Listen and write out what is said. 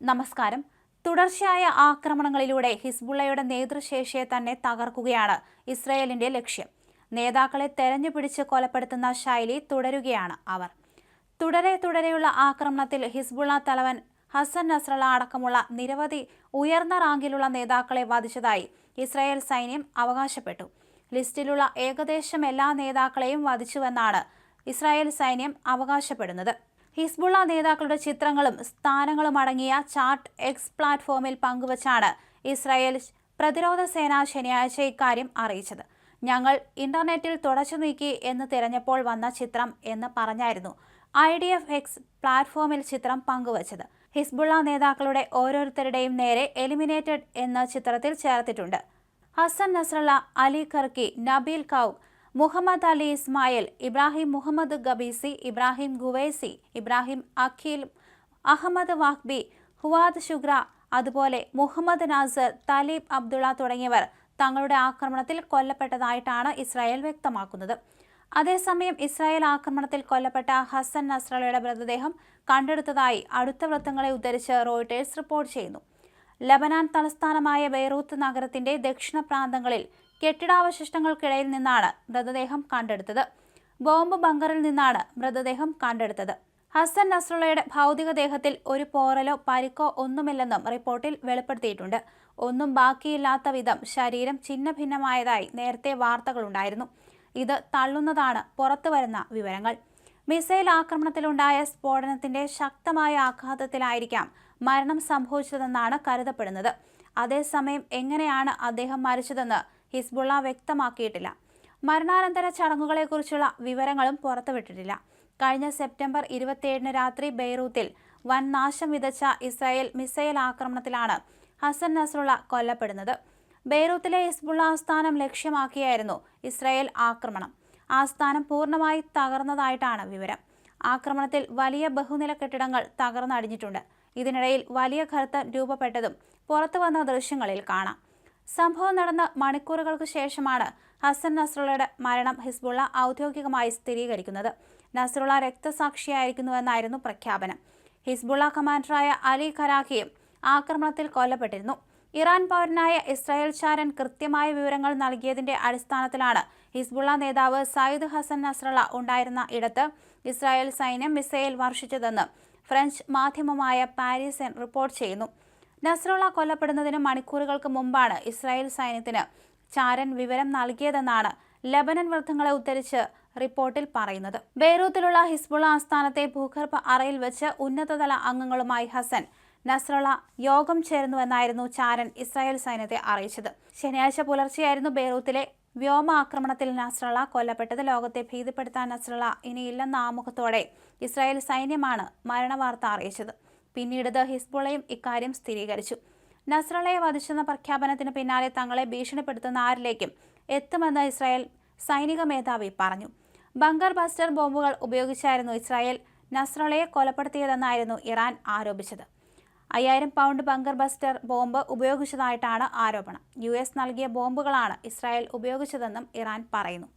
നമസ്കാരം. തുടർച്ചയായ ആക്രമണങ്ങളിലൂടെ ഹിസ്ബുള്ളയുടെ നേതൃശേഷിയെ തന്നെ തകർക്കുകയാണ് ഇസ്രായേലിന്റെ ലക്ഷ്യം. നേതാക്കളെ തെരഞ്ഞുപിടിച്ച് കൊലപ്പെടുത്തുന്ന ശൈലി തുടരുകയാണ് അവർ. തുടരെയുള്ള ആക്രമണത്തിൽ ഹിസ്ബുള്ള തലവൻ ഹസൻ നസ്രള്ള അടക്കമുള്ള നിരവധി ഉയർന്ന റാങ്കിലുള്ള നേതാക്കളെ വധിച്ചതായി ഇസ്രായേൽ സൈന്യം അവകാശപ്പെട്ടു. ലിസ്റ്റിലുള്ള ഏകദേശം എല്ലാ നേതാക്കളെയും വധിച്ചുവെന്നാണ് ഇസ്രായേൽ സൈന്യം അവകാശപ്പെടുന്നത്. ഹിസ്ബുള്ള നേതാക്കളുടെ ചിത്രങ്ങളും സ്ഥാനങ്ങളും അടങ്ങിയ ചാർട്ട് എക്സ് പ്ലാറ്റ്ഫോമിൽ പങ്കുവച്ചാണ് ഇസ്രായേൽ പ്രതിരോധ സേന ശനിയാഴ്ച ഇക്കാര്യം അറിയിച്ചത്. ഞങ്ങൾ ഇന്റർനെറ്റിൽ തുടച്ചു നീക്കി എന്ന് തിരഞ്ഞപ്പോൾ വന്ന ചിത്രം എന്ന് പറഞ്ഞായിരുന്നു IDF എക്സ് പ്ലാറ്റ്ഫോമിൽ ചിത്രം പങ്കുവച്ചത്. ഹിസ്ബുള്ള നേതാക്കളുടെ ഓരോരുത്തരുടെയും നേരെ എലിമിനേറ്റഡ് എന്ന ചിത്രത്തിൽ ചേർത്തിട്ടുണ്ട്. ഹസൻ നസ്രള്ള, അലി കർക്കി, നബീൽ കൗഗ്, മുഹമ്മദ് അലി ഇസ്മായിൽ, ഇബ്രാഹിം മുഹമ്മദ് ഗബീസി, ഇബ്രാഹിം ഗുവൈസി, ഇബ്രാഹിം അഖീൽ, അഹമ്മദ് വാഖ്ബി, ഹുവാദ് ഷുഗ്ര, അതുപോലെ മുഹമ്മദ് നാസർ, തലീബ് അബ്ദുള്ള തുടങ്ങിയവർ തങ്ങളുടെ ആക്രമണത്തിൽ കൊല്ലപ്പെട്ടതായിട്ടാണ് ഇസ്രായേൽ വ്യക്തമാക്കുന്നത്. അതേസമയം ഇസ്രായേൽ ആക്രമണത്തിൽ കൊല്ലപ്പെട്ട ഹസൻ നസ്രള്ളയുടെ മൃതദേഹം കണ്ടെടുത്തതായി അടുത്ത വൃത്തങ്ങളെ ഉദ്ധരിച്ച് റോയിട്ടേഴ്സ് റിപ്പോർട്ട് ചെയ്യുന്നു. ലബനാൻ തലസ്ഥാനമായ ബെയ്റൂത്ത് നഗരത്തിന്റെ ദക്ഷിണ പ്രാന്തങ്ങളിൽ കെട്ടിടാവശിഷ്ടങ്ങൾക്കിടയിൽ നിന്നാണ് മൃതദേഹം കണ്ടെടുത്തത്. ബോംബ് ബങ്കറിൽ നിന്നാണ് മൃതദേഹം കണ്ടെടുത്തത്. ഹസൻ നസ്രള്ളയുടെ ഭൗതികദേഹത്തിൽ ഒരു പോറലോ പരിക്കോ ഒന്നുമില്ലെന്നും റിപ്പോർട്ടിൽ വെളിപ്പെടുത്തിയിട്ടുണ്ട്. ഒന്നും ബാക്കിയില്ലാത്ത വിധം ശരീരം ഛിന്നഭിന്നമായതായി നേരത്തെ വാർത്തകളുണ്ടായിരുന്നു. ഇത് തള്ളുന്നതാണ് പുറത്തുവരുന്ന വിവരങ്ങൾ. മിസൈൽ ആക്രമണത്തിലുണ്ടായ സ്ഫോടനത്തിന്റെ ശക്തമായ ആഘാതത്തിലായിരിക്കാം മരണം സംഭവിച്ചതെന്നാണ് കരുതപ്പെടുന്നത്. അതേസമയം എങ്ങനെയാണ് അദ്ദേഹം മരിച്ചതെന്ന് ഹിസ്ബുള്ള വ്യക്തമാക്കിയിട്ടില്ല. മരണാനന്തര ചടങ്ങുകളെക്കുറിച്ചുള്ള വിവരങ്ങളും പുറത്തുവിട്ടിട്ടില്ല. കഴിഞ്ഞ സെപ്റ്റംബർ 27 രാത്രി ബെയ്റൂത്തിൽ വൻ നാശം വിതച്ച ഇസ്രായേൽ മിസൈൽ ആക്രമണത്തിലാണ് ഹസൻ നസ്രള്ള കൊല്ലപ്പെടുന്നത്. ബെയ്റൂത്തിലെ ഹിസ്ബുള്ള ആസ്ഥാനം ലക്ഷ്യമാക്കിയായിരുന്നു ഇസ്രായേൽ ആക്രമണം. ആസ്ഥാനം പൂർണ്ണമായി തകർന്നതായിട്ടാണ് വിവരം. ആക്രമണത്തിൽ വലിയ ബഹുനില കെട്ടിടങ്ങൾ തകർന്നടിഞ്ഞിട്ടുണ്ട്. ഇതിനിടയിൽ വലിയ ഘർത്തം രൂപപ്പെട്ടതും പുറത്തുവന്ന ദൃശ്യങ്ങളിൽ കാണാം. സംഭവം നടന്ന മണിക്കൂറുകൾക്ക് ശേഷമാണ് ഹസൻ നസ്രള്ളയുടെ മരണം ഹിസ്ബുള്ള ഔദ്യോഗികമായി സ്ഥിരീകരിക്കുന്നത്. നസ്രള്ള രക്തസാക്ഷിയായിരിക്കുന്നുവെന്നായിരുന്നു പ്രഖ്യാപനം. ഹിസ്ബുള്ള കമാൻഡറായ അലി ഖരാഖിയും ആക്രമണത്തിൽ കൊല്ലപ്പെട്ടിരുന്നു. ഇറാൻ പൗരനായ ഇസ്രായേൽ ചാരൻ കൃത്യമായ വിവരങ്ങൾ നൽകിയതിന്റെ അടിസ്ഥാനത്തിലാണ് ഹിസ്ബുള്ള നേതാവ് സയ്യിദ് ഹസൻ നസ്രള്ള ഉണ്ടായിരുന്ന ഇടത്ത് ഇസ്രായേൽ സൈന്യം മിസൈൽ വർഷിച്ചതെന്ന് ഫ്രഞ്ച് മാധ്യമമായ പാരീസൻ റിപ്പോർട്ട് ചെയ്യുന്നു. നസ്രള്ള കൊല്ലപ്പെടുന്നതിന് മണിക്കൂറുകൾക്ക് മുമ്പാണ് ഇസ്രായേൽ സൈന്യത്തിന് ചാരൻ വിവരം നൽകിയതെന്നാണ് ലബനൻ വൃത്തങ്ങളെ ഉദ്ധരിച്ച് റിപ്പോർട്ടിൽ പറയുന്നത്. ബെയ്റൂത്തിലുള്ള ഹിസ്ബുള്ള ആസ്ഥാനത്തെ ഭൂഗർഭ അറയിൽ വെച്ച് ഉന്നതതല അംഗങ്ങളുമായി ഹസൻ നസ്രള്ള യോഗം ചേർന്നുവെന്നായിരുന്നു ചാരൻ ഇസ്രായേൽ സൈന്യത്തെ അറിയിച്ചത്. ശനിയാഴ്ച പുലർച്ചെയായിരുന്നു ബെയ്റൂത്തിലെ വ്യോമ ആക്രമണത്തിൽ നസ്രള്ള കൊല്ലപ്പെട്ടത്. ലോകത്തെ ഭീതിപ്പെടുത്താൻ നസ്രള്ള ഇനിയില്ലെന്ന ആമുഖത്തോടെ ഇസ്രായേൽ സൈന്യമാണ് മരണവാർത്ത അറിയിച്ചത്. പിന്നീട് ഹിസ്ബുള്ളയും ഇക്കാര്യം സ്ഥിരീകരിച്ചു. നസ്രള്ളയെ വധിച്ചെന്ന പ്രഖ്യാപനത്തിന് പിന്നാലെ തങ്ങളെ ഭീഷണിപ്പെടുത്തുന്ന ആരിലേക്കും എത്തുമെന്ന് ഇസ്രായേൽ സൈനിക മേധാവി പറഞ്ഞു. ബങ്കർ ബസ്റ്റർ ബോംബുകൾ ഉപയോഗിച്ചായിരുന്നു ഇസ്രായേൽ നസ്രള്ളയെ കൊലപ്പെടുത്തിയതെന്നായിരുന്നു ഇറാൻ ആരോപിച്ചത്. 5000 പൗണ്ട് ബങ്കർ ബസ്റ്റർ ബോംബ് ഉപയോഗിച്ചതായിട്ടാണ് ആരോപണം. US നൽകിയ ബോംബുകളാണ് ഇസ്രായേൽ ഉപയോഗിച്ചതെന്നും ഇറാൻ പറയുന്നു.